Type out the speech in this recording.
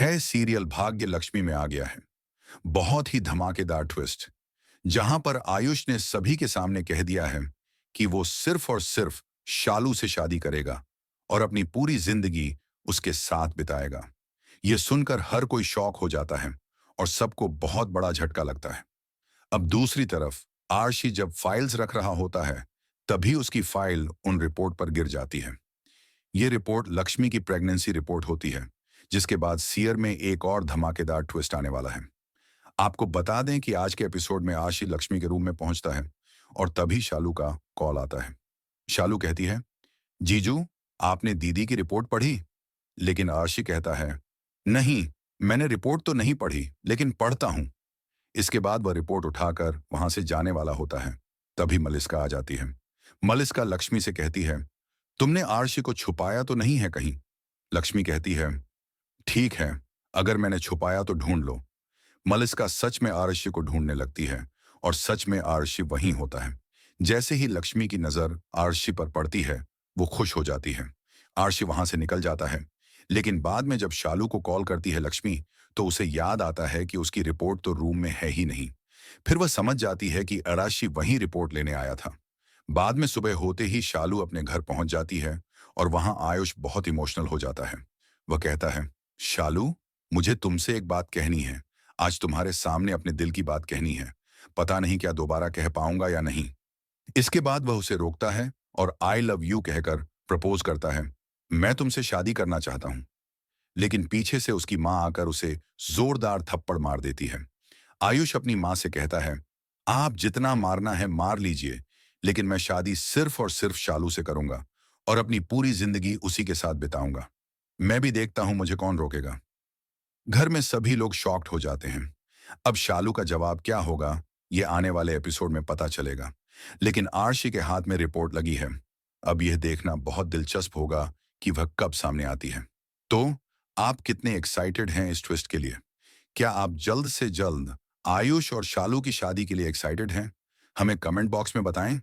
है सीरियल भाग्य लक्ष्मी में आ गया है। बहुत ही धमाकेदार ट्विस्ट, जहां पर आयुष ने सभी के सामने कह दिया है कि वो सिर्फ और सिर्फ शालू से शादी करेगा और अपनी पूरी जिंदगी उसके साथ बिताएगा। ये सुनकर हर कोई शॉक हो जाता है और सबको बहुत बड़ा झटका लगता है। अब दूसरी तरफ आरशी जब फाइल्स रख रहा होता है, तभी उसकी फाइल उन रिपोर्ट पर गिर जाती है। ये रिपोर्ट लक्ष्मी की प्रेगनेंसी रिपोर्ट होती है, जिसके बाद सीयर में एक और धमाकेदार ट्विस्ट आने वाला है। आपको बता दें कि आज के एपिसोड में आशी लक्ष्मी के रूम में पहुंचता है और तभी शालू का कॉल आता है। शालू कहती है, जीजू, आपने दीदी की रिपोर्ट पढ़ी? लेकिन आशी कहता है, नहीं, मैंने रिपोर्ट तो नहीं पढ़ी, लेकिन पढ़ता हूं। इसके बाद वह रिपोर्ट उठाकर वहां से जाने वाला होता है। तभी मलिस्का आ जाती है। मलिस्का लक्ष्मी से कहती है, तुमने आरशी को छुपाया तो नहीं है कहीं? लक्ष्मी कहती है, ठीक है, अगर मैंने छुपाया तो ढूंढ लो। मलिस्का सच में आरशी को ढूंढने लगती है और सच में आरशी वहीं होता है। जैसे ही लक्ष्मी की नजर आरशी पर पड़ती है, वो खुश हो जाती है। आरशी वहां से निकल जाता है, लेकिन बाद में जब शालू को कॉल करती है लक्ष्मी, तो उसे याद आता है कि उसकी रिपोर्ट तो रूम में है ही नहीं। फिर वह समझ जाती है कि आरशी वहीं रिपोर्ट लेने आया था। बाद में सुबह होते ही शालू अपने घर पहुंच जाती है और वहां आयुष बहुत इमोशनल हो जाता है। वह कहता है, शालू, मुझे तुमसे एक बात कहनी है। आज तुम्हारे सामने अपने दिल की बात कहनी है। पता नहीं क्या दोबारा कह पाऊंगा या नहीं। इसके बाद वह उसे रोकता है और आई लव यू कहकर प्रपोज करता है। मैं तुमसे शादी करना चाहता हूं। लेकिन पीछे से उसकी मां आकर उसे जोरदार थप्पड़ मार देती है। आयुष अपनी मां से कहता है, आप जितना मारना है मार लीजिए, लेकिन मैं शादी सिर्फ और सिर्फ शालू से करूंगा और अपनी पूरी जिंदगी उसी के साथ बिताऊंगा। मैं भी देखता हूं मुझे कौन रोकेगा। घर में सभी लोग शॉक्ड हो जाते हैं। अब शालू का जवाब क्या होगा, ये आने वाले एपिसोड में पता चलेगा। लेकिन आरशी के हाथ में रिपोर्ट लगी है। अब यह देखना बहुत दिलचस्प होगा कि वह कब सामने आती है। तो आप कितने एक्साइटेड हैं इस ट्विस्ट के लिए? क्या आप जल्द से जल्द आयुष और शालू की शादी के लिए एक्साइटेड हैं? हमें कमेंट बॉक्स में बताएं।